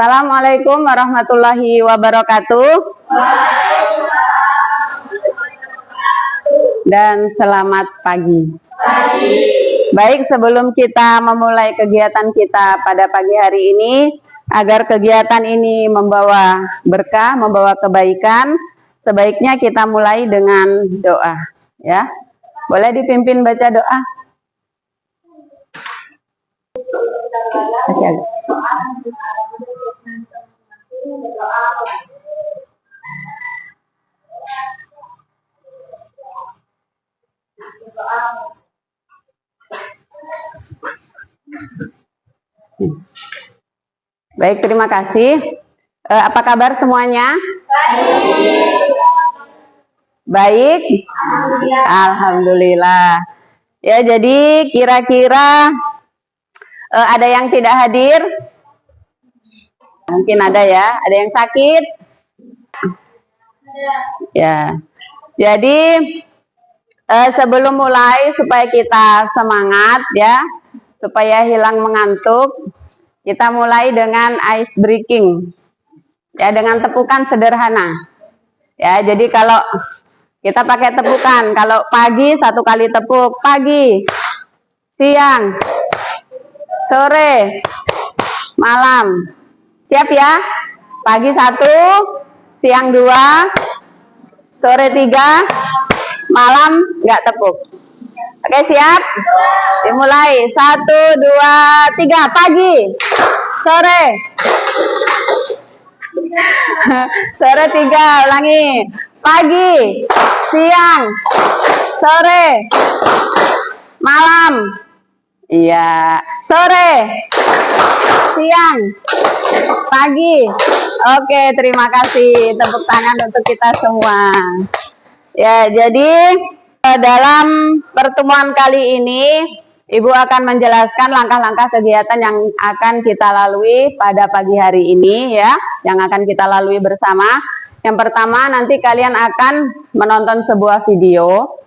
Assalamualaikum warahmatullahi wabarakatuh. Dan selamat pagi. Baik, sebelum kita memulai kegiatan kita pada pagi hari ini, agar kegiatan ini membawa berkah, membawa kebaikan, sebaiknya kita mulai dengan doa, ya. Boleh dipimpin baca doa? Baik, terima kasih. Apa kabar semuanya? Baik. Alhamdulillah. Ya, jadi kira-kira ada yang tidak hadir? Mungkin ada ya. Ada yang sakit? Ya. Jadi sebelum mulai, supaya kita semangat ya, supaya hilang mengantuk, kita mulai dengan ice breaking. Ya, dengan tepukan sederhana. Ya, jadi kalau kita pakai tepukan, kalau pagi 1 kali tepuk, pagi, siang, sore, malam. Siap ya? Pagi 1, siang 2, sore 3, malam nggak tepuk. Oke, siap? Dimulai. 1, 2, 3. Pagi, sore, sore 3. Ulangi. Pagi, siang, sore, malam. Iya. Sore, siang, pagi. Oke, terima kasih. Tepuk tangan untuk kita semua. Ya, jadi dalam pertemuan kali ini Ibu akan menjelaskan langkah-langkah kegiatan yang akan kita lalui pada pagi hari ini ya, yang akan kita lalui bersama. Yang pertama, nanti kalian akan menonton sebuah video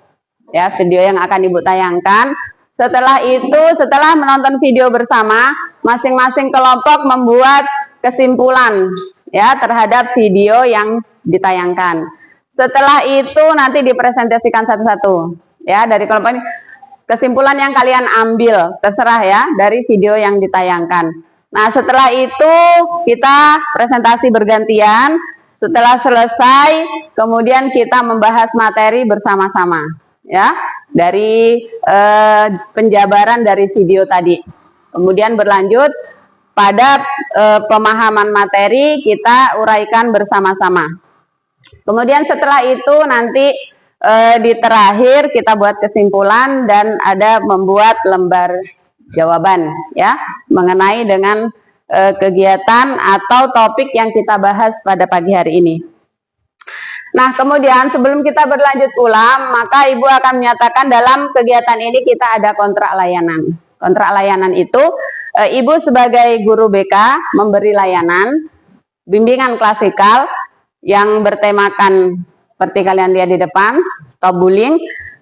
ya, video yang akan Ibu tayangkan. Setelah itu, setelah menonton video bersama, masing-masing kelompok membuat kesimpulan ya terhadap video yang ditayangkan. Setelah itu nanti dipresentasikan satu-satu ya dari kelompok ini. Kesimpulan yang kalian ambil terserah ya dari video yang ditayangkan. Nah, setelah itu kita presentasi bergantian. Setelah selesai, kemudian kita membahas materi bersama-sama ya dari penjabaran dari video tadi. Kemudian berlanjut pada pemahaman materi, kita uraikan bersama-sama. Kemudian setelah itu nanti di terakhir kita buat kesimpulan dan ada membuat lembar jawaban ya mengenai dengan kegiatan atau topik yang kita bahas pada pagi hari ini. Nah, kemudian sebelum kita berlanjut pula, maka Ibu akan menyatakan dalam kegiatan ini kita ada kontrak layanan. Kontrak layanan itu Ibu sebagai guru BK memberi layanan bimbingan klasikal yang bertemakan seperti kalian lihat di depan, stop bullying.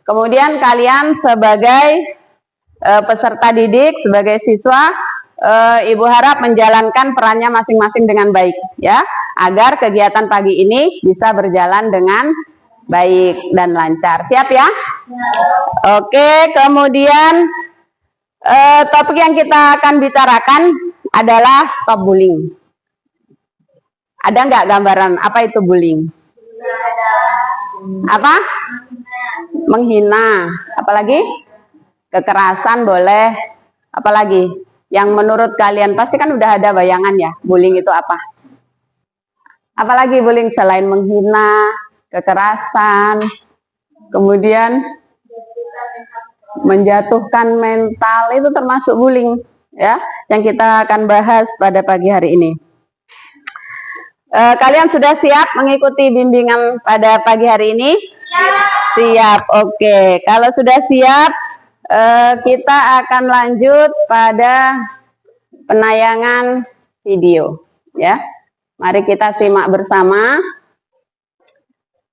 Kemudian kalian sebagai peserta didik, sebagai siswa, Ibu harap menjalankan perannya masing-masing dengan baik ya, agar kegiatan pagi ini bisa berjalan dengan baik dan lancar. Siap ya? Oke, kemudian topik yang kita akan bicarakan adalah stop bullying. Ada nggak gambaran apa itu bullying? Apa? Menghina. Apalagi? Kekerasan boleh. Apalagi? Yang menurut kalian pasti kan udah ada bayangan ya, bullying itu apa? Apalagi bullying selain menghina, kekerasan, kemudian menjatuhkan mental, itu termasuk bullying ya, yang kita akan bahas pada pagi hari ini. Kalian sudah siap mengikuti bimbingan pada pagi hari ini? Siap. Oke, kalau sudah siap, kita akan lanjut pada penayangan video ya. Mari kita simak bersama.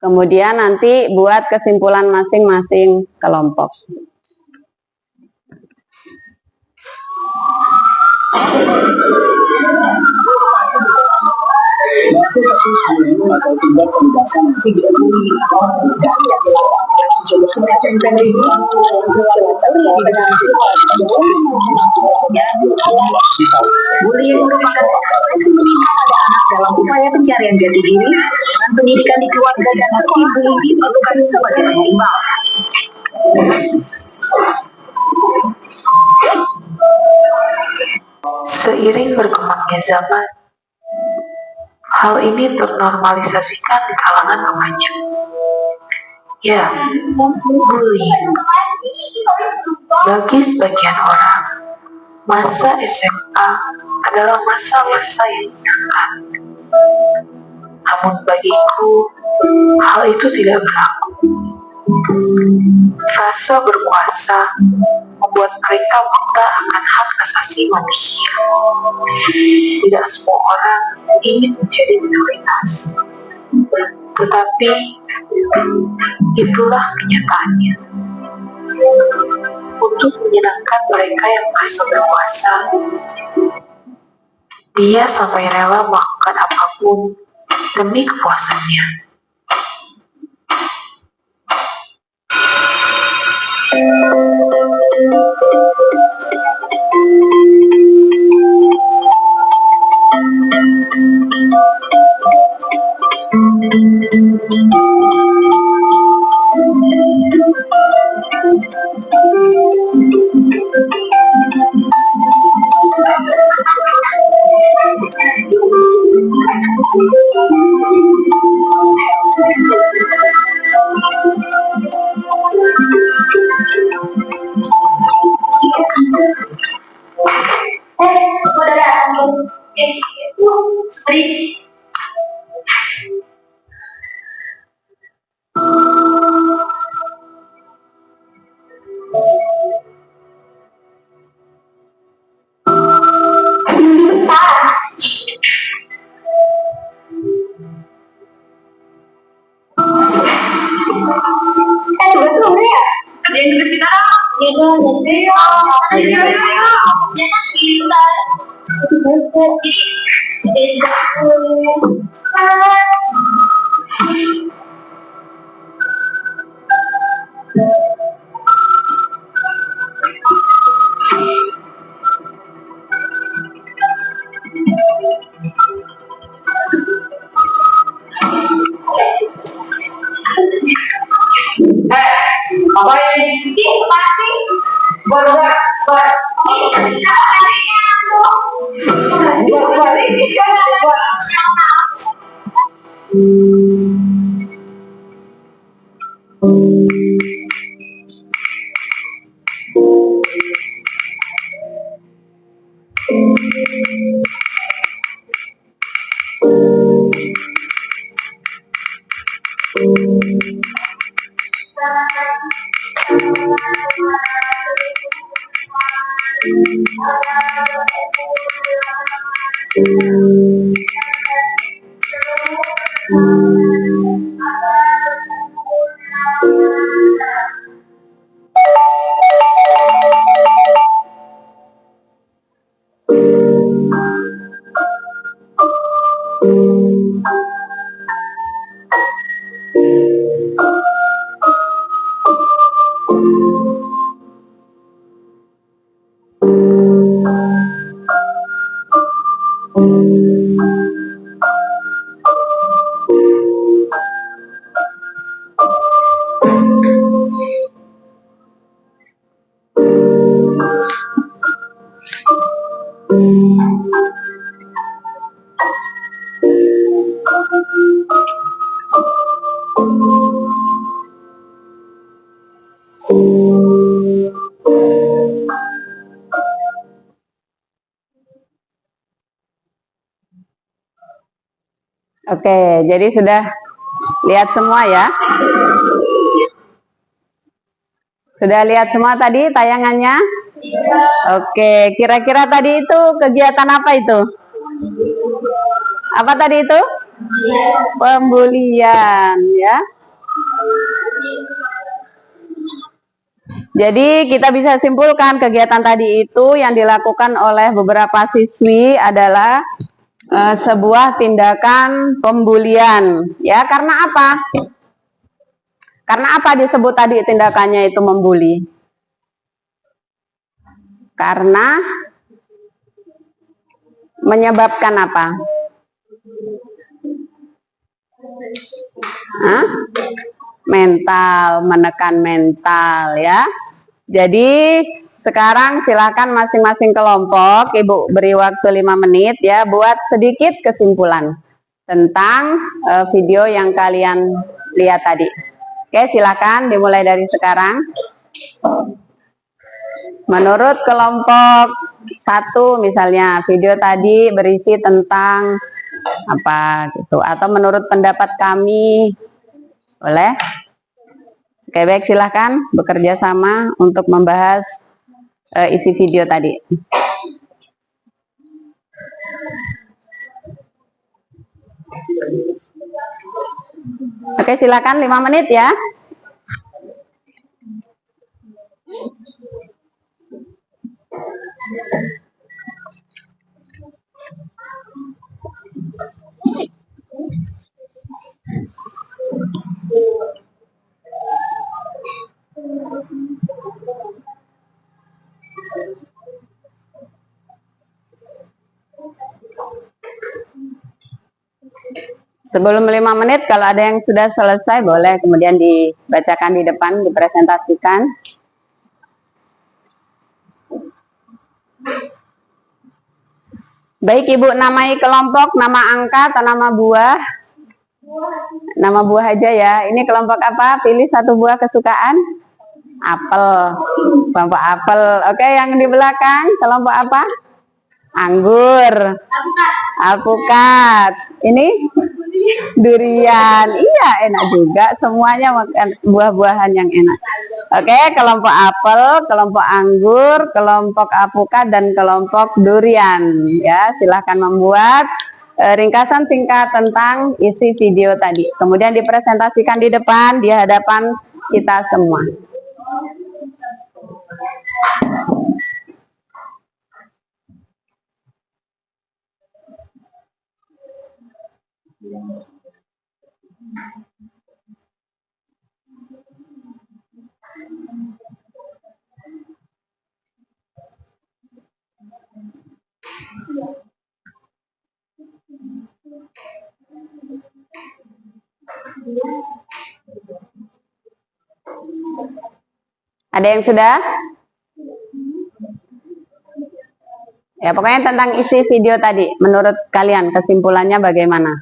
Kemudian nanti buat kesimpulan masing-masing kelompok. atau tindak penindasan tidak boleh bullying merupakan ekspresi menimpa pada anak dalam upaya pencarian jati diri dan pendidikan di keluarga dan sekolah. Bullying diperlukan sebagai penyeimbang. Seiring berkembangnya zaman, hal ini ternormalisasikan di kalangan remaja. Ya, bullying. Bagi sebagian orang, masa SMA adalah masa-masa yang menyenangkan. Namun bagiku, hal itu tidak berlaku. Rasa berkuasa membuat mereka buta akan hak asasi manusia. Tidak semua orang ingin menjadi minoritas, tetapi itulah kenyataannya. Untuk menyenangkan mereka yang merasa berkuasa, dia sampai rela melakukan apapun demi kepuasannya. Oke, jadi sudah lihat semua ya? Sudah lihat semua tadi tayangannya? Oke, kira-kira tadi itu kegiatan apa itu? Apa tadi itu? Pembulian ya. Jadi kita bisa simpulkan kegiatan tadi itu yang dilakukan oleh beberapa siswi adalah sebuah tindakan pembulian. Ya, karena apa? Karena apa disebut tadi tindakannya itu membuli? Karena menyebabkan apa? Hah? Mental, menekan mental ya. Jadi sekarang silakan masing-masing kelompok Ibu beri waktu 5 menit ya buat sedikit kesimpulan tentang video yang kalian lihat tadi. Oke, silakan dimulai dari sekarang. Menurut kelompok 1 misalnya video tadi berisi tentang apa gitu, atau menurut pendapat kami, boleh? Oke, baik, silahkan bekerja sama untuk membahas isi video tadi. Oke, silakan 5 menit ya. Sebelum 5 menit, kalau ada yang sudah selesai, boleh kemudian dibacakan di depan, dipresentasikan. Baik, Ibu namai kelompok, nama angka atau nama buah? Nama buah aja ya. Ini kelompok apa? Pilih satu buah kesukaan. Apel. Kelompok apel. Oke, yang di belakang, kelompok apa? Anggur. Alpukat. Ini durian. Iya, enak juga. Semuanya makan buah-buahan yang enak. Oke, kelompok apel, kelompok anggur, kelompok alpukat, dan kelompok durian. Ya, silahkan membuat ringkasan singkat tentang isi video tadi. Kemudian dipresentasikan di depan, di hadapan kita semua. Ada yang sudah? Ya, pokoknya tentang isi video tadi, menurut kalian kesimpulannya bagaimana?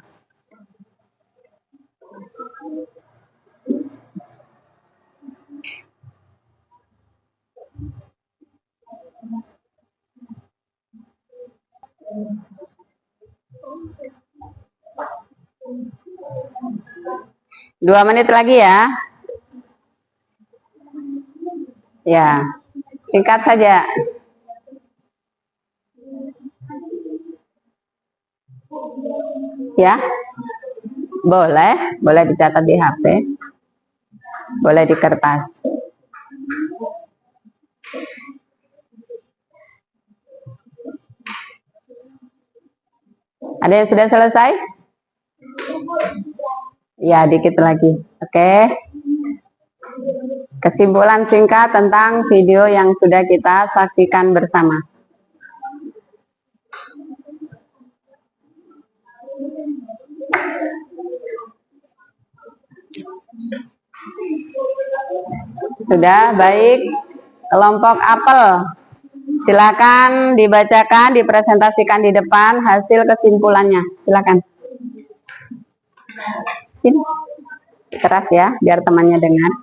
Dua menit lagi ya. Ya, singkat saja. Ya, boleh dicatat di HP, boleh di kertas. Ada yang sudah selesai? Ya, dikit lagi. Oke. Kesimpulan singkat tentang video yang sudah kita saksikan bersama. Sudah, baik. Kelompok apel, silakan dibacakan, dipresentasikan di depan hasil kesimpulannya. Silakan. Sini. Keras ya, biar temannya dengar.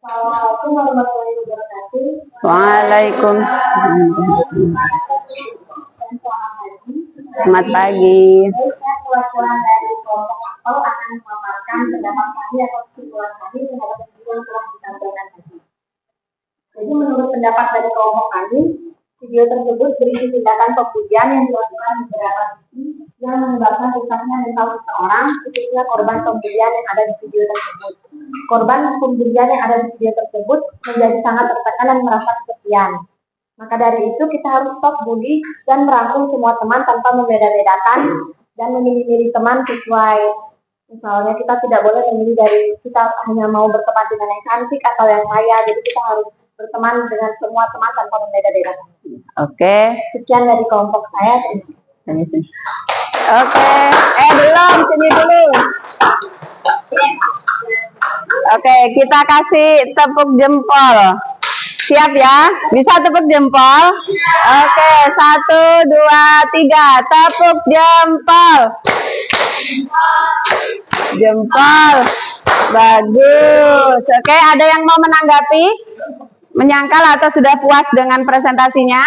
Assalamualaikum warahmatullahi wabarakatuh. Waalaikumsalam. Selamat pagi. Saya perwakilan dari kelompok apel akan memaparkan pendapat kami atau kesimpulan kami terhadap video yang telah disampaikan tadi. Jadi menurut pendapat dari kelompok kami, video tersebut berisi tindakan pembulian yang dilakukan beberapa sisi yang menyebabkan rusaknya mental seseorang, khususnya korban pembulian yang ada di video tersebut. Korban pembulian yang ada di video tersebut menjadi sangat tertekan dan merasa kesepian. Maka dari itu kita harus stop bully dan merangkul semua teman tanpa membeda-bedakan dan memilih-milih teman sesuai. Misalnya kita tidak boleh memilih dari kita hanya mau berteman dengan yang cantik atau yang kaya. Jadi kita harus berteman dengan semua teman tanpa membeda-bedakan. Oke. Sekian dari kelompok saya. Oke. Belum, sini dulu. Oke, kita kasih tepuk jempol. Siap ya? Bisa tepuk jempol? Oke, 1, 2, 3. Tepuk jempol. Jempol. Bagus. Oke, ada yang mau menanggapi? Menyangkal atau sudah puas dengan presentasinya?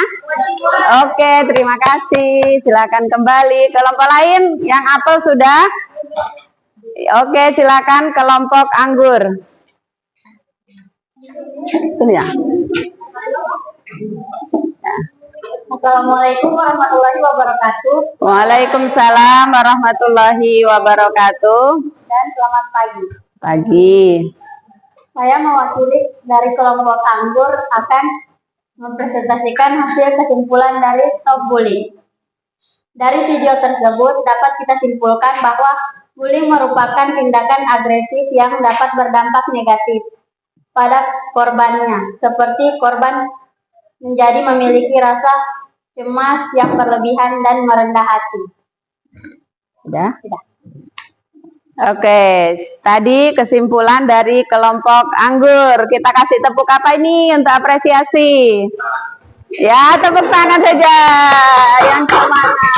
Oke, terima kasih. Silakan kembali. Kelompok lain yang apel sudah? Oke, silakan kelompok anggur. Ya. Assalamualaikum warahmatullahi wabarakatuh. Waalaikumsalam warahmatullahi wabarakatuh. Dan selamat pagi. Pagi. Saya mewakili dari kelompok anggur akan mempresentasikan hasil kesimpulan dari stop bullying. Dari video tersebut dapat kita simpulkan bahwa bullying merupakan tindakan agresif yang dapat berdampak negatif pada korbannya, seperti korban menjadi memiliki rasa cemas yang berlebihan dan merendah hati. Sudah? Oke, tadi kesimpulan dari kelompok anggur. Kita kasih tepuk apa ini untuk apresiasi? Ya, tepuk tangan saja. Yang kemana?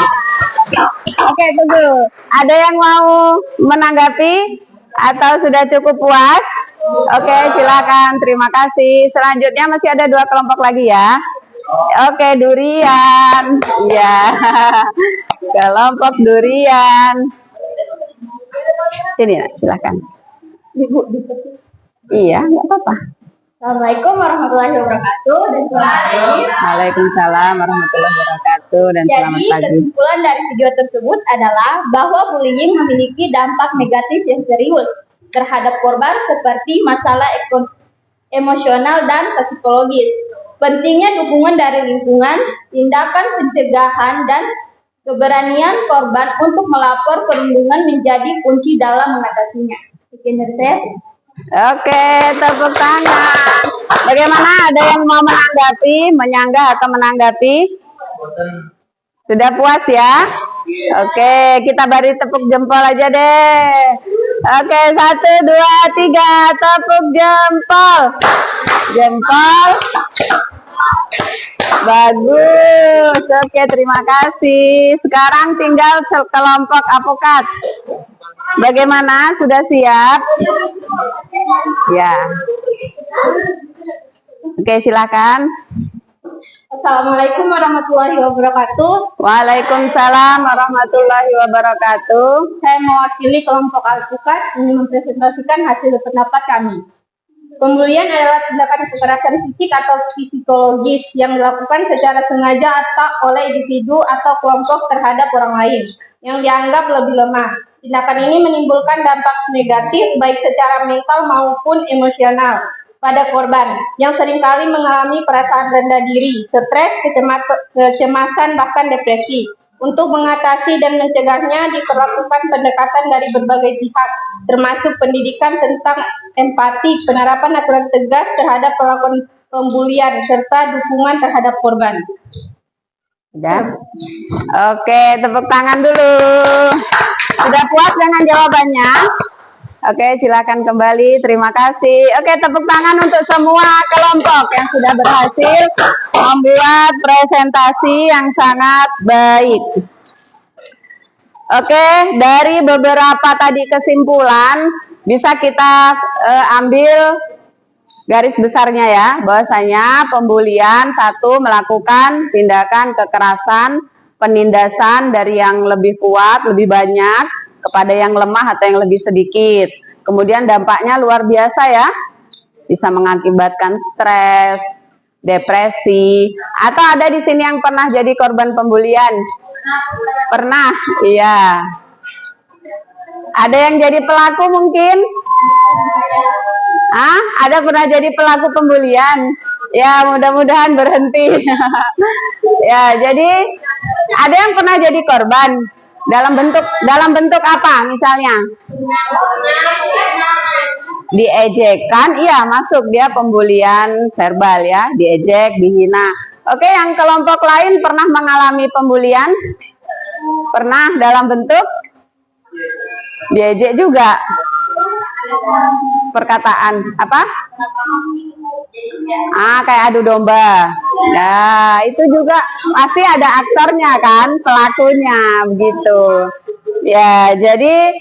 Oke, tunggu. Ada yang mau menanggapi atau sudah cukup puas? Oke, silakan. Terima kasih. Selanjutnya masih ada 2 kelompok lagi ya. Oke, durian. Ya, kelompok durian. Sini, silakan. Ibu, Iya, nggak apa-apa. Assalamualaikum warahmatullahi wabarakatuh dan selamat pagi. Waalaikumsalam warahmatullahi wabarakatuh dan selamat Jadi, pagi. kesimpulan dari video tersebut adalah bahwa bullying memiliki dampak negatif yang serius terhadap korban seperti masalah emosional dan psikologis. Pentingnya dukungan dari lingkungan, tindakan pencegahan, dan keberanian korban untuk melapor perlindungan menjadi kunci dalam mengatasinya. Sekian dari saya. Oke, tepuk tangan. Bagaimana? Ada yang mau menanggapi, menyanggah atau menanggapi? Sudah puas ya? Oke, kita beri tepuk jempol aja deh. Oke, 1, 2, 3, tepuk jempol. Jempol. Bagus. Oke, terima kasih. Sekarang tinggal kelompok apokat. Bagaimana? Sudah siap? Ya. Oke, silakan. Assalamualaikum warahmatullahi wabarakatuh. Waalaikumsalam warahmatullahi wabarakatuh. Saya mewakili kelompok alpukat ingin mempresentasikan hasil pendapat kami. Pembulian adalah tindakan kekerasan fisik atau psikologis yang dilakukan secara sengaja atau oleh individu atau kelompok terhadap orang lain yang dianggap lebih lemah. Tindakan ini menimbulkan dampak negatif baik secara mental maupun emosional pada korban yang seringkali mengalami perasaan rendah diri, stres, kecemasan, bahkan depresi. Untuk mengatasi dan mencegahnya diperlakukan pendekatan dari berbagai pihak, termasuk pendidikan tentang empati, penerapan aturan tegas terhadap pelaku pembulian, serta dukungan terhadap korban. Sudah? Oke, tepuk tangan dulu. Sudah puas dengan jawabannya? Oke, silakan kembali. Terima kasih. Oke, tepuk tangan untuk semua kelompok yang sudah berhasil membuat presentasi yang sangat baik. Oke, dari beberapa tadi kesimpulan bisa kita ambil garis besarnya ya, bahwasanya pembulian satu melakukan tindakan kekerasan, penindasan dari yang lebih kuat, lebih banyak kepada yang lemah atau yang lebih sedikit. Kemudian dampaknya luar biasa ya, bisa mengakibatkan stres, depresi. Atau ada di sini yang pernah jadi korban pembulian? Pernah, iya. Ada yang jadi pelaku mungkin? Ada pernah jadi pelaku pembulian? Ya, mudah-mudahan berhenti. Ya, jadi ada yang pernah jadi korban dalam bentuk apa misalnya? Diejekkan, iya masuk dia pembulian verbal ya, diejek, dihina. Oke, yang kelompok lain pernah mengalami pembulian? Pernah dalam bentuk diejek juga. Perkataan apa? Kayak adu domba. Ya, itu juga pasti ada aktornya kan, pelakunya begitu. Ya, jadi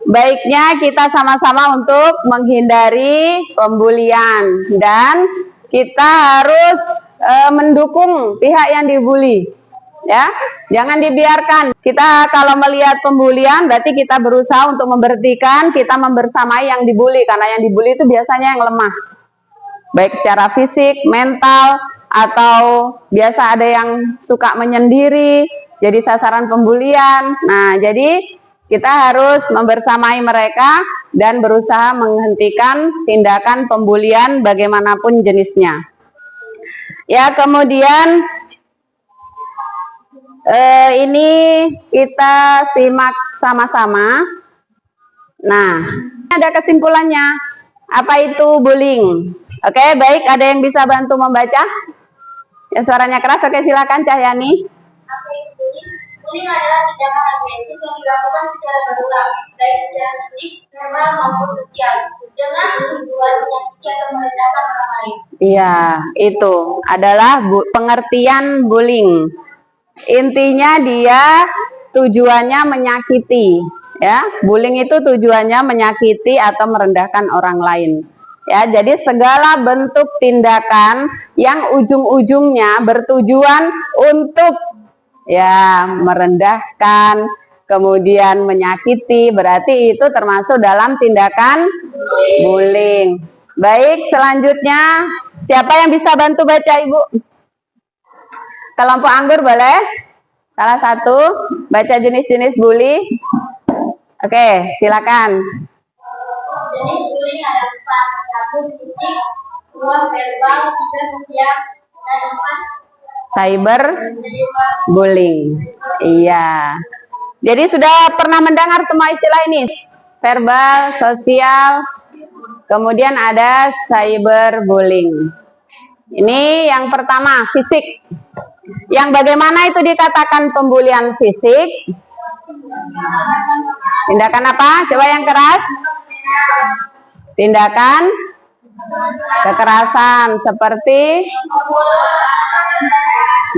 baiknya kita sama-sama untuk menghindari pembulian dan kita harus mendukung pihak yang dibully. Ya, jangan dibiarkan. Kita kalau melihat pembulian berarti kita berusaha untuk memberhentikan, kita membersamai yang dibully karena yang dibully itu biasanya yang lemah. Baik secara fisik, mental, atau biasa ada yang suka menyendiri, jadi sasaran pembulian. Nah, jadi kita harus membersamai mereka dan berusaha menghentikan tindakan pembulian bagaimanapun jenisnya. Ya, kemudian ini kita simak sama-sama. Nah, ada kesimpulannya. Apa itu bullying? Oke, baik. Ada yang bisa bantu membaca? Yang suaranya keras, oke silakan Cahyani. Bullying adalah tindakan agresif yang dilakukan secara berulang, baik secara fisik, verbal maupun sosial, dengan tujuan menyakiti atau merendahkan orang lain. Iya, itu adalah pengertian bullying. Intinya dia tujuannya menyakiti, ya. Bullying itu tujuannya menyakiti atau merendahkan orang lain. Ya, jadi segala bentuk tindakan yang ujung-ujungnya bertujuan untuk ya merendahkan, kemudian menyakiti, berarti itu termasuk dalam tindakan bullying. Baik, selanjutnya siapa yang bisa bantu baca Ibu? Kelompok anggur boleh? Salah satu baca jenis-jenis bully. Oke, silakan. Jenis bullying ada 4, 1 fisik, 2 verbal, 3 sosial, dan 4 cyber bullying. Iya. Jadi sudah pernah mendengar semua istilah ini? Verbal, sosial, kemudian ada cyber bullying. Ini yang pertama, fisik. Yang bagaimana itu dikatakan pembulian fisik? Tindakan apa? Coba yang keras. Tindakan kekerasan seperti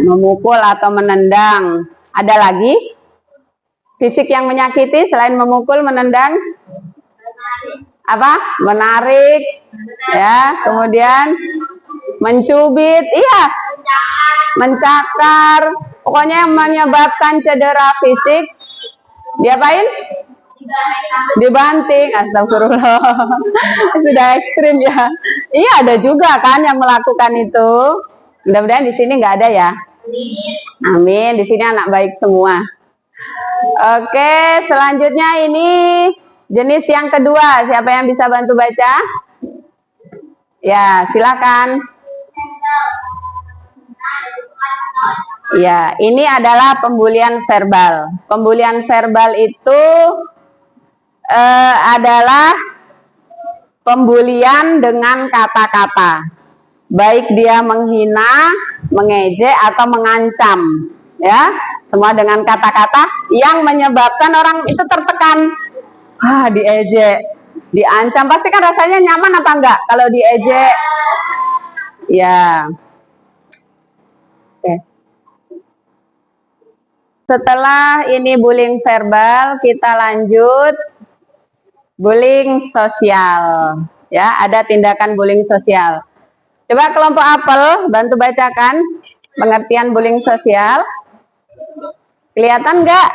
memukul atau menendang. Ada lagi? Fisik yang menyakiti selain memukul, menendang? Apa? Menarik. Ya, kemudian mencubit. Iya. Mencakar, pokoknya yang menyebabkan cedera fisik, diapain? Dibanting. Astagfirullah. Sudah ekstrim ya. Iya, ada juga kan yang melakukan itu. Mudah-mudahan di sini nggak ada ya. Amin. Di sini anak baik semua. Oke, selanjutnya ini jenis yang kedua. Siapa yang bisa bantu baca? Ya, silakan. Ya, ini adalah pembulian verbal. Pembulian verbal itu adalah pembulian dengan kata-kata. Baik dia menghina, mengejek, atau mengancam. Ya, semua dengan kata-kata yang menyebabkan orang itu tertekan. Diejek, diancam. Pasti kan rasanya nyaman apa enggak kalau diejek? Ya. Setelah ini bullying verbal, kita lanjut bullying sosial. Ya, ada tindakan bullying sosial. Coba kelompok apel bantu bacakan pengertian bullying sosial. Kelihatan nggak?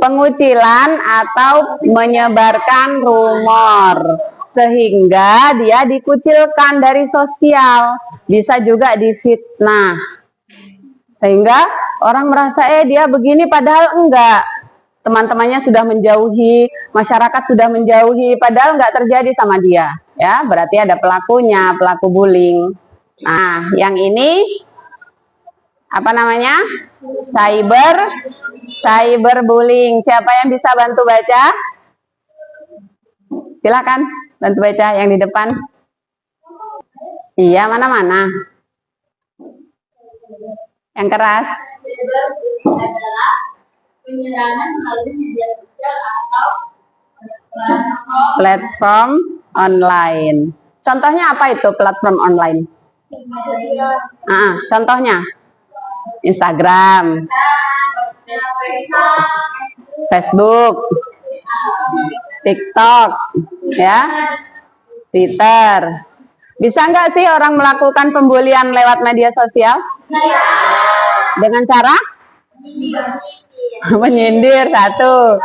Pengucilan atau menyebarkan rumor sehingga dia dikucilkan dari sosial, bisa juga difitnah. Sehingga orang merasa dia begini padahal enggak. Teman-temannya sudah menjauhi, masyarakat sudah menjauhi, padahal enggak terjadi sama dia. Ya, berarti ada pelakunya, pelaku bullying. Nah, yang ini apa namanya? Cyberbullying. Siapa yang bisa bantu baca? Silakan bantu baca yang di depan. Iya, mana-mana. Yang keras. Adalah penyerangan melalui media sosial atau Platform online. Contohnya apa itu platform online? Contohnya Instagram, Facebook, TikTok, ya, Twitter. Bisa nggak sih orang melakukan pembulian lewat media sosial? Dengan cara menyindir satu.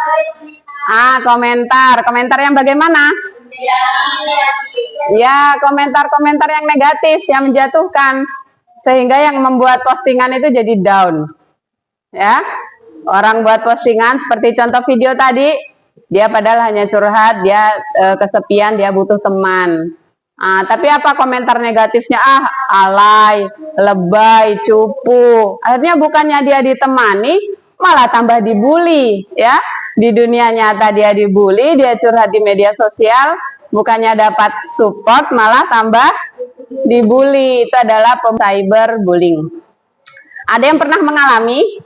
Komentar yang bagaimana? Ya, komentar-komentar yang negatif, yang menjatuhkan, sehingga yang membuat postingan itu jadi down. Ya, orang buat postingan seperti contoh video tadi, dia padahal hanya curhat, dia kesepian, dia butuh teman. Tapi apa komentar negatifnya? Alay, lebay, cupu. Akhirnya bukannya dia ditemani, malah tambah dibully, ya. Di dunia nyata dia dibully, dia curhat di media sosial, bukannya dapat support, malah tambah dibully. Itu adalah cyberbullying. Ada yang pernah mengalami?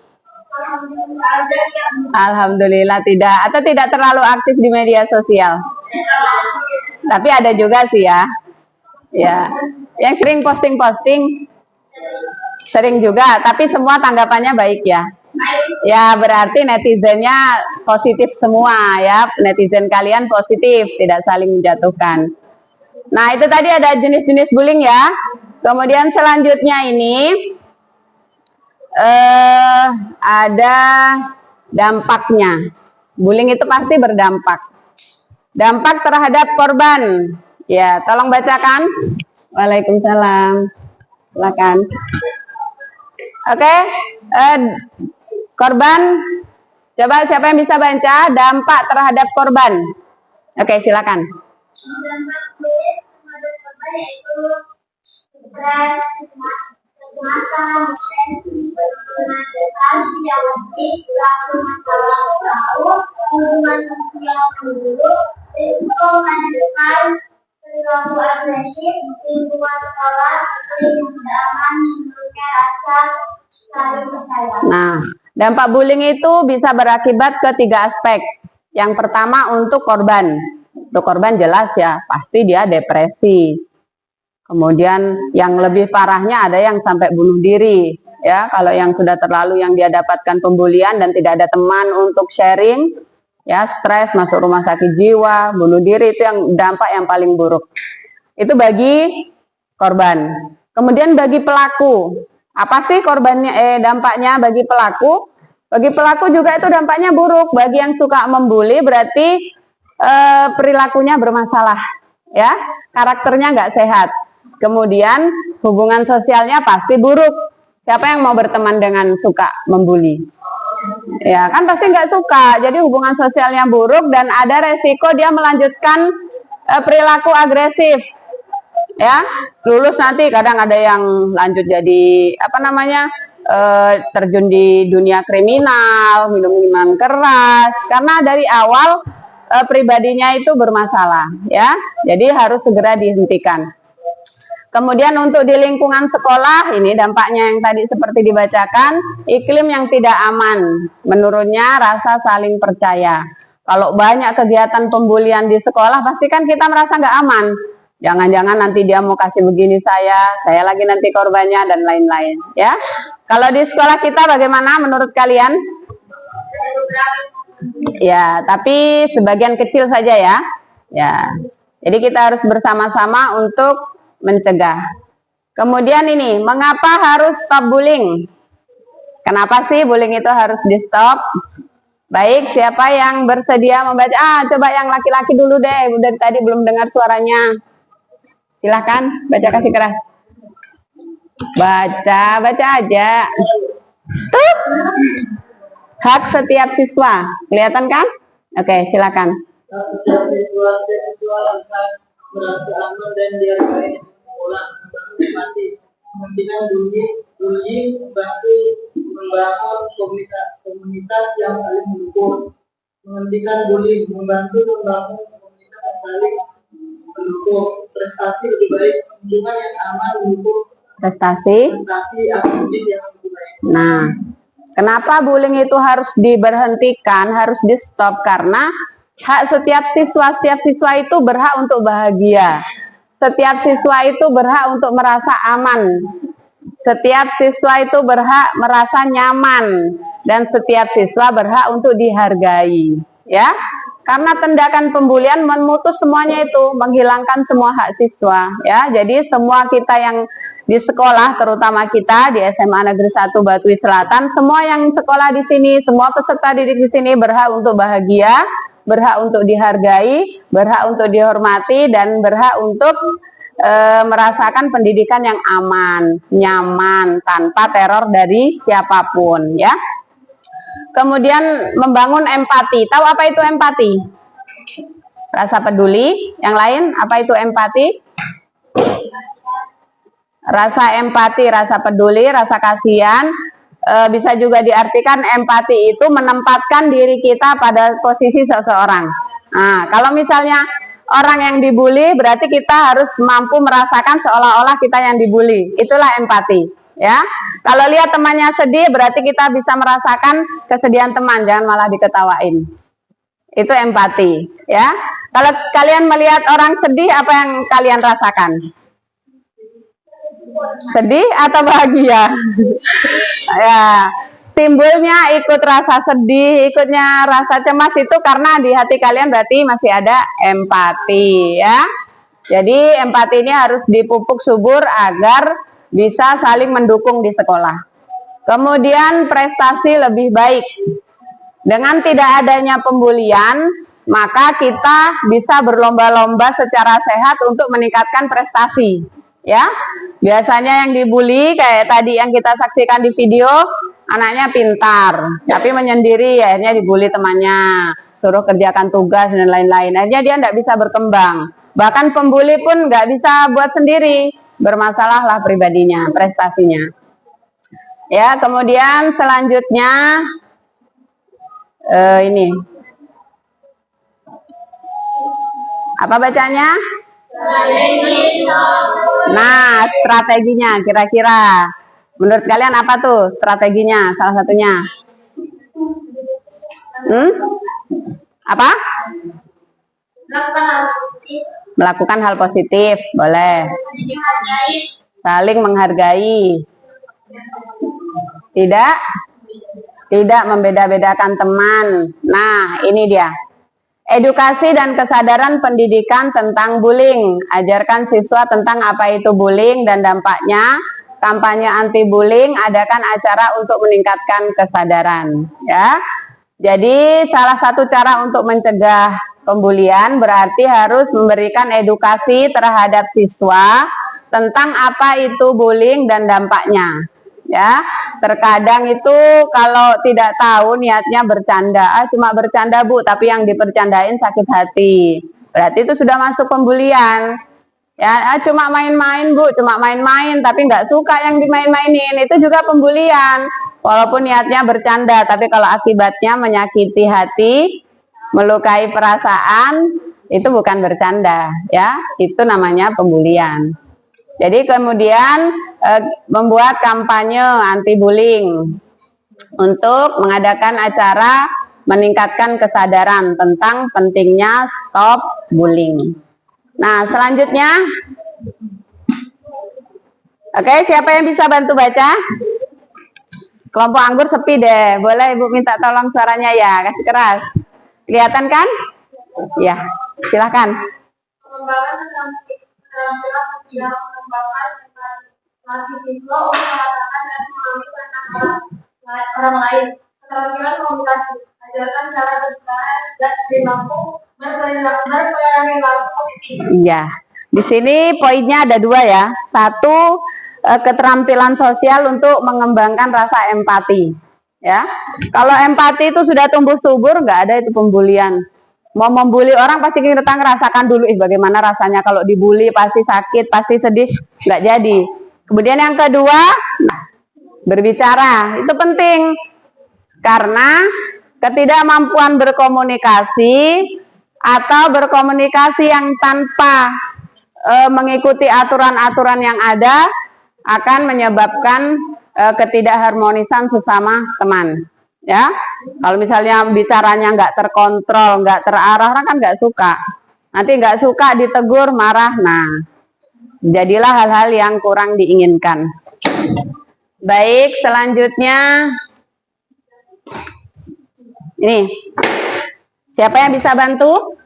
Alhamdulillah tidak, atau tidak terlalu aktif di media sosial. Tapi ada juga sih ya. Ya, yang sering posting sering juga, tapi semua tanggapannya baik ya. Ya, berarti netizennya positif semua ya. Netizen kalian positif, tidak saling menjatuhkan. Nah, itu tadi ada jenis-jenis bullying ya. Kemudian selanjutnya ini ada dampaknya. Bullying itu pasti berdampak. Dampak terhadap korban. Ya, tolong bacakan. Waalaikumsalam. Silakan. Oke, korban. Coba siapa yang bisa baca dampak terhadap korban? Oke, silakan. dampak bullying terhadap korban yaitu stres, kecemasan, tensi, penurunan prestasi yang lebih, perilaku masalah laut, hubungan sosial buruk, risiko masa depan, perilaku agresif, lingkungan sekolah, lingkungan tidak aman, menurunnya rasa saling percaya. Nah, dampak bullying itu bisa berakibat ke 3 aspek. Yang pertama untuk korban. Untuk korban jelas ya, pasti dia depresi. Kemudian yang lebih parahnya ada yang sampai bunuh diri. Ya, kalau yang sudah terlalu yang dia dapatkan pembulian dan tidak ada teman untuk sharing, ya stres, masuk rumah sakit jiwa, bunuh diri, itu yang dampak yang paling buruk. Itu bagi korban. Kemudian bagi pelaku, apa sih korbannya? Dampaknya bagi pelaku? Bagi pelaku juga itu dampaknya buruk. Bagi yang suka membuli berarti perilakunya bermasalah, ya, karakternya nggak sehat. Kemudian hubungan sosialnya pasti buruk. Siapa yang mau berteman dengan suka membuli? Ya kan pasti nggak suka. Jadi hubungan sosialnya buruk dan ada resiko dia melanjutkan perilaku agresif. Ya, lulus nanti kadang ada yang lanjut jadi apa namanya terjun di dunia kriminal, minum minuman keras, karena dari awal pribadinya itu bermasalah, ya. Jadi harus segera dihentikan. Kemudian untuk di lingkungan sekolah, ini dampaknya yang tadi seperti dibacakan, iklim yang tidak aman, menurunnya rasa saling percaya. Kalau banyak kegiatan pembulian di sekolah, pasti kan kita merasa nggak aman. Jangan-jangan nanti dia mau kasih begini saya lagi nanti korbannya, dan lain-lain. Ya, kalau di sekolah kita bagaimana menurut kalian? Ya, tapi sebagian kecil saja ya. Ya, jadi kita harus bersama-sama untuk mencegah. Kemudian ini, mengapa harus stop bullying? Kenapa sih bullying itu harus di stop? Baik, siapa yang bersedia membaca? Coba yang laki-laki dulu deh, dari tadi belum dengar suaranya. Silahkan, baca kasih keras. Baca aja. Tuh. Hak setiap siswa, kelihatan kan? Oke, silakan. merasa aman dan dihargai orang mati kepentingan bullying membantu membangun komunitas yang saling mendukung, menghentikan bullying membantu membangun komunitas yang saling mendukung, prestasi lebih baik, lingkungan yang aman mendukung prestasi akademik yang lebih baik. Nah, kenapa bullying itu harus diberhentikan, harus di stop? Karena hak setiap siswa itu berhak untuk bahagia. Setiap siswa itu berhak untuk merasa aman. Setiap siswa itu berhak merasa nyaman. Dan setiap siswa berhak untuk dihargai. Ya, karena tindakan pembulian memutus semuanya itu, menghilangkan semua hak siswa. Ya, jadi semua kita yang di sekolah, terutama kita di SMA Negeri 1 Batui Selatan, semua yang sekolah di sini, semua peserta didik di sini berhak untuk bahagia, berhak untuk dihargai, berhak untuk dihormati, dan berhak untuk merasakan pendidikan yang aman, nyaman, tanpa teror dari siapapun, ya. Kemudian membangun empati. Tahu apa itu empati? Rasa peduli. Yang lain, apa itu empati? Rasa empati, rasa peduli, rasa kasihan. Bisa juga diartikan empati itu menempatkan diri kita pada posisi seseorang. Nah, kalau misalnya orang yang dibully, berarti kita harus mampu merasakan seolah-olah kita yang dibully. Itulah empati, ya. Kalau lihat temannya sedih, berarti kita bisa merasakan kesedihan teman, jangan malah diketawain. Itu empati, ya. Kalau kalian melihat orang sedih, apa yang kalian rasakan? Sedih atau bahagia? Ya, timbulnya ikut rasa sedih, ikutnya rasa cemas itu karena di hati kalian berarti masih ada empati, ya. Jadi empati ini harus dipupuk subur agar bisa saling mendukung di sekolah. Kemudian prestasi lebih baik. Dengan tidak adanya pembulian, maka kita bisa berlomba-lomba secara sehat untuk meningkatkan prestasi. Ya, biasanya yang dibully kayak tadi yang kita saksikan di video, anaknya pintar, tapi menyendiri, akhirnya dibully temannya, suruh kerjakan tugas dan lain-lain. Akhirnya dia tidak bisa berkembang. Bahkan pembuli pun nggak bisa buat sendiri, bermasalahlah pribadinya, prestasinya. Ya, kemudian selanjutnya ini, apa bacanya? Nah, strateginya kira-kira menurut kalian apa tuh strateginya? Salah satunya apa? Melakukan hal positif, boleh. Saling menghargai, tidak membeda-bedakan teman. Nah, ini dia. Edukasi dan kesadaran pendidikan tentang bullying. Ajarkan siswa tentang apa itu bullying dan dampaknya. Kampanye anti bullying, adakan acara untuk meningkatkan kesadaran, ya. Jadi salah satu cara untuk mencegah pembulian berarti harus memberikan edukasi terhadap siswa tentang apa itu bullying dan dampaknya. Ya, terkadang itu kalau tidak tahu niatnya bercanda, cuma bercanda Bu, tapi yang dipercandain sakit hati, berarti itu sudah masuk pembulian. Ya, cuma main-main Bu, cuma main-main, tapi nggak suka yang dimain-mainin, itu juga pembulian. Walaupun niatnya bercanda, tapi kalau akibatnya menyakiti hati, melukai perasaan, itu bukan bercanda, ya, itu namanya pembulian. Jadi kemudian membuat kampanye anti bullying untuk mengadakan acara meningkatkan kesadaran tentang pentingnya stop bullying. Nah, selanjutnya, oke, siapa yang bisa bantu baca? Kelompok anggur sepi deh, boleh Ibu minta tolong suaranya ya, kasih keras. Kelihatan kan? Ya, silahkan. Pengembangan keterampilan sosial, pengembangan lagi siswa untuk merasakan dan memahami tentang orang lain, keterampilan komunikasi, ajarkan cara berbicara dan perilaku berperilaku positif. Iya, di sini poinnya ada dua ya. Satu, keterampilan sosial untuk mengembangkan rasa empati. Ya, kalau empati itu sudah tumbuh subur, nggak ada itu pembulian. Mau membuli orang pasti kita ngerasakan dulu, bagaimana rasanya kalau dibully, pasti sakit, pasti sedih, nggak jadi. Kemudian yang kedua, berbicara, itu penting. Karena ketidakmampuan berkomunikasi atau berkomunikasi yang tanpa mengikuti aturan-aturan yang ada akan menyebabkan ketidakharmonisan sesama teman. Ya, kalau misalnya bicaranya nggak terkontrol, nggak terarah, orang kan nggak suka. Nanti nggak suka ditegur, marah. Nah, jadilah hal-hal yang kurang diinginkan. Baik, selanjutnya ini. Siapa yang bisa bantu?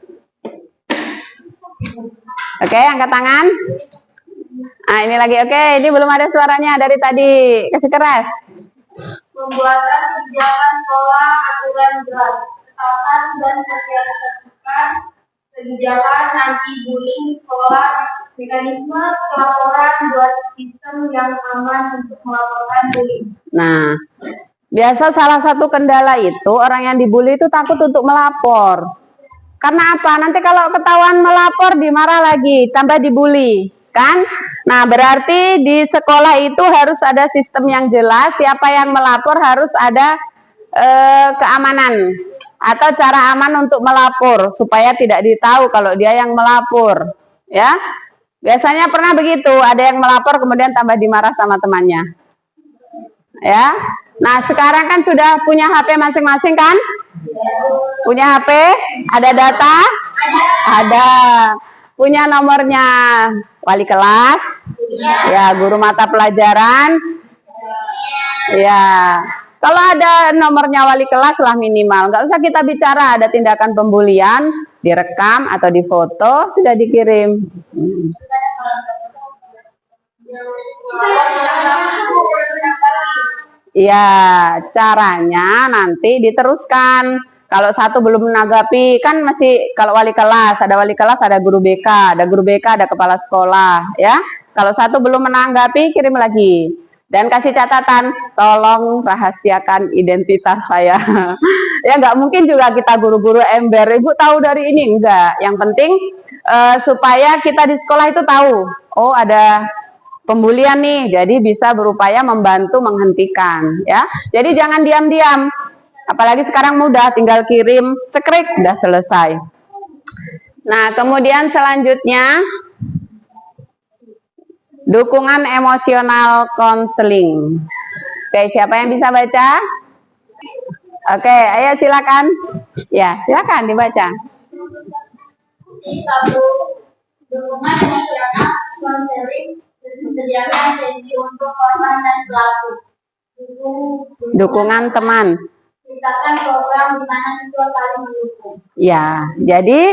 Oke, angkat tangan. Nah, ini lagi. Oke, ini belum ada suaranya dari tadi. Kasih keras. Pembuatan kebijakan pola aturan jelas, ketatan dan sosialisasikan kebijakan anti bullying, pola mekanisme pelaporan, buat sistem yang aman untuk melaporkan bullying. Nah, biasa salah satu kendala itu orang yang dibully itu takut untuk melapor. Karena apa? Nanti kalau ketahuan melapor dimarah lagi, tambah dibully. Kan? Nah, berarti di sekolah itu harus ada sistem yang jelas, siapa yang melapor harus ada keamanan atau cara aman untuk melapor supaya tidak ditahu kalau dia yang melapor, ya. Biasanya pernah begitu, ada yang melapor kemudian tambah dimarah sama temannya. Ya. Nah, sekarang kan sudah punya HP masing-masing kan? Punya HP? Ada data? Ada. Punya nomornya wali kelas, ya, guru mata pelajaran, ya. Kalau ada nomornya wali kelas lah minimal, nggak usah kita bicara ada tindakan pembulian, direkam atau difoto, sudah dikirim. Ya, caranya nanti diteruskan. Kalau satu belum menanggapi, kan masih kalau wali kelas, ada guru BK, ada kepala sekolah, ya. Kalau satu belum menanggapi, kirim lagi. Dan kasih catatan, tolong rahasiakan identitas saya. Ya, nggak mungkin juga kita guru-guru ember, ibu tahu dari ini, enggak. Yang penting supaya kita di sekolah itu tahu, oh ada pembulian nih, jadi bisa berupaya membantu menghentikan, ya. Jadi jangan diam-diam. Apalagi sekarang mudah, tinggal kirim, cekrek, udah selesai. Nah, kemudian selanjutnya, dukungan emosional konseling. Oke, siapa yang bisa baca? Oke, ayo silakan. Ya, silakan dibaca. Dukungan emosional konseling disediakan sesi untuk korban dan pelaku. Dukungan teman. Ciptakan program di mana siswa saling mendukung. Ya, jadi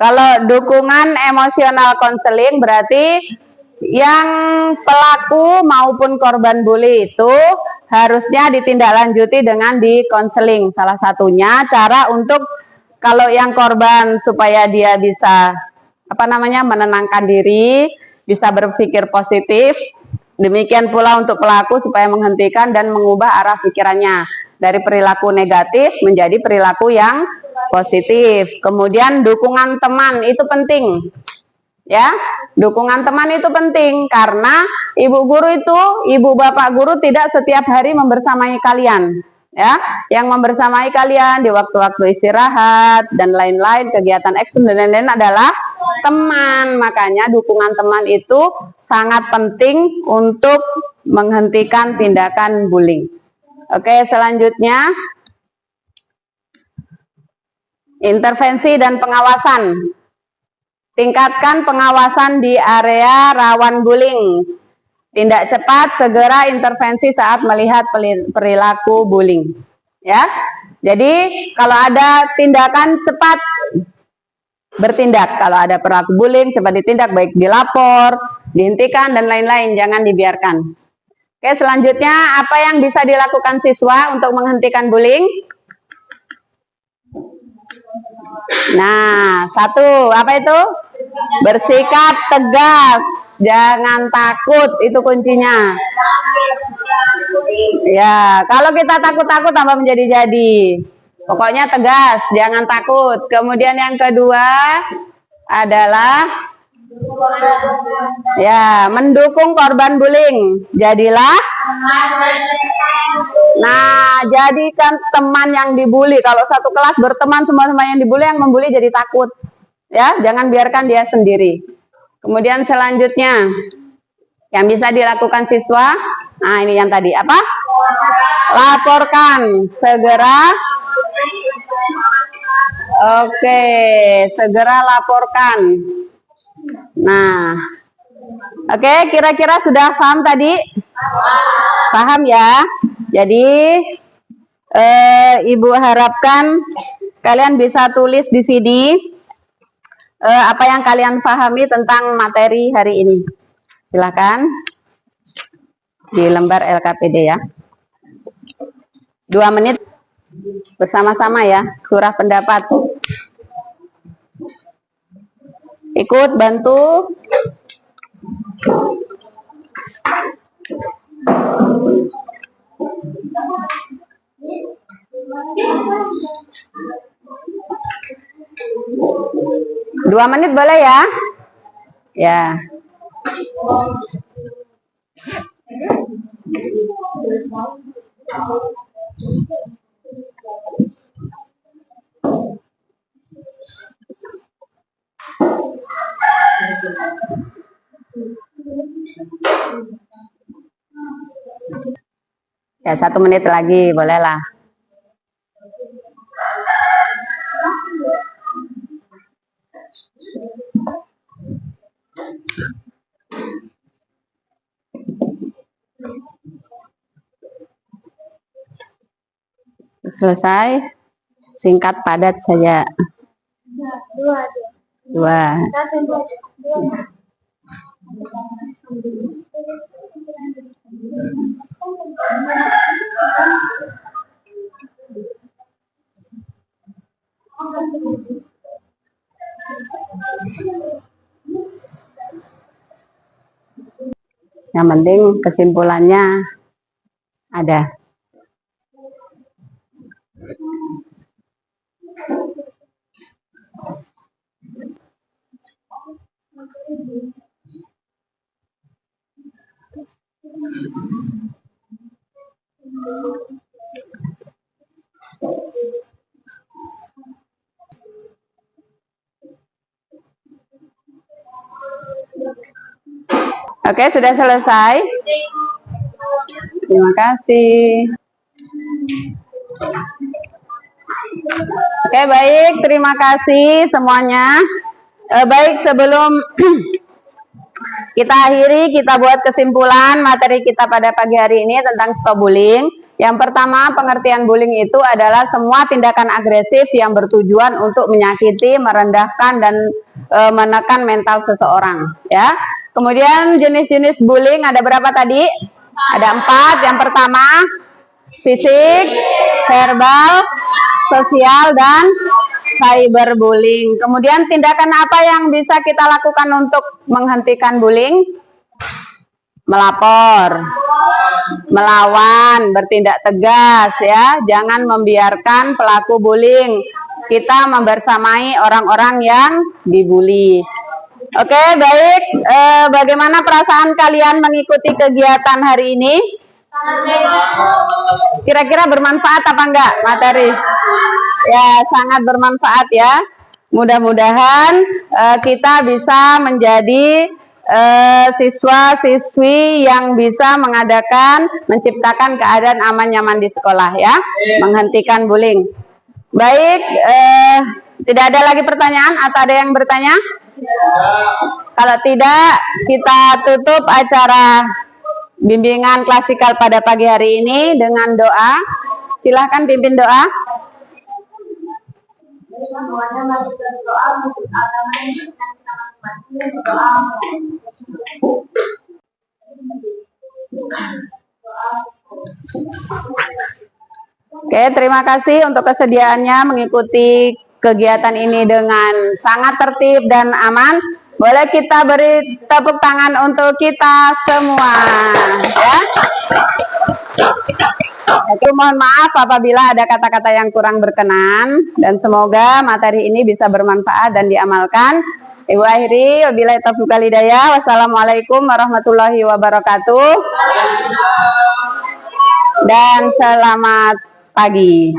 kalau dukungan emosional konseling berarti yang pelaku maupun korban bully itu harusnya ditindaklanjuti dengan dikonseling. Salah satunya cara untuk kalau yang korban supaya dia bisa menenangkan diri, bisa berpikir positif. Demikian pula untuk pelaku supaya menghentikan dan mengubah arah pikirannya dari perilaku negatif menjadi perilaku yang positif. Kemudian dukungan teman itu penting. Ya, dukungan teman itu penting karena ibu guru itu, ibu bapak guru tidak setiap hari membersamai kalian. Ya, yang membersamai kalian di waktu-waktu istirahat dan lain-lain, kegiatan ekstrim dan lain-lain adalah teman. Makanya dukungan teman itu sangat penting untuk menghentikan tindakan bullying. Oke, selanjutnya intervensi dan pengawasan. Tingkatkan pengawasan di area rawan bullying. Tindak cepat, segera intervensi saat melihat perilaku bullying. Ya, jadi kalau ada tindakan cepat bertindak. Kalau ada perilaku bullying cepat ditindak, baik dilapor, dihentikan dan lain-lain, jangan dibiarkan. Oke, selanjutnya apa yang bisa dilakukan siswa untuk menghentikan bullying? Nah, satu, apa itu? Bersikap tegas, jangan takut, itu kuncinya. Ya, kalau kita takut-takut tambah menjadi-jadi. Pokoknya tegas, jangan takut. Kemudian yang kedua adalah ya, mendukung korban bullying. Jadilah jadikan teman yang dibully. Kalau satu kelas berteman semua yang dibully, yang membuli jadi takut. Ya, jangan biarkan dia sendiri. Kemudian selanjutnya yang bisa dilakukan siswa, nah ini yang tadi apa? Laporkan segera. Oke, segera laporkan. Nah, oke, kira-kira sudah paham tadi? Paham ya? Jadi Ibu harapkan kalian bisa tulis di sini apa yang kalian pahami tentang materi hari ini. Silakan di lembar LKPD ya. 2 menit bersama-sama ya, surah pendapat. Ikut bantu. Dua menit boleh ya? Ya. Ya, 1 menit lagi, bolehlah. Selesai, singkat padat saja. 2. Yang penting kesimpulannya ada. Oke, sudah selesai. Terima kasih. Oke, baik. Terima kasih semuanya. Baik, sebelum kita akhiri, kita buat kesimpulan materi kita pada pagi hari ini tentang stop bullying. Yang pertama, pengertian bullying itu adalah semua tindakan agresif yang bertujuan untuk menyakiti, merendahkan, dan menekan mental seseorang. Ya. Kemudian jenis-jenis bullying ada berapa tadi? Ada 4. Yang pertama, fisik, verbal, sosial, dan cyberbullying. Kemudian tindakan apa yang bisa kita lakukan untuk menghentikan bullying? Melapor, melawan, bertindak tegas ya. Jangan membiarkan pelaku bullying. Kita membersamai orang-orang yang dibully. Oke, baik. Bagaimana perasaan kalian mengikuti kegiatan hari ini? Kira-kira bermanfaat apa enggak materi? Ya, sangat bermanfaat ya. Mudah-mudahan kita bisa menjadi siswa-siswi yang bisa menciptakan keadaan aman nyaman di sekolah ya, menghentikan bullying. Baik, tidak ada lagi pertanyaan atau ada yang bertanya? Kalau tidak, kita tutup acara bimbingan klasikal pada pagi hari ini dengan doa. Silahkan pimpin doa. Oke, terima kasih untuk kesediaannya mengikuti kegiatan ini dengan sangat tertib dan aman. Boleh kita beri tepuk tangan untuk kita semua, ya. Oke, mohon maaf apabila ada kata-kata yang kurang berkenan dan semoga materi ini bisa bermanfaat dan diamalkan. Ibu akhiri, wabillahi taufiq wal hidayah. Wassalamualaikum warahmatullahi wabarakatuh. Dan selamat pagi.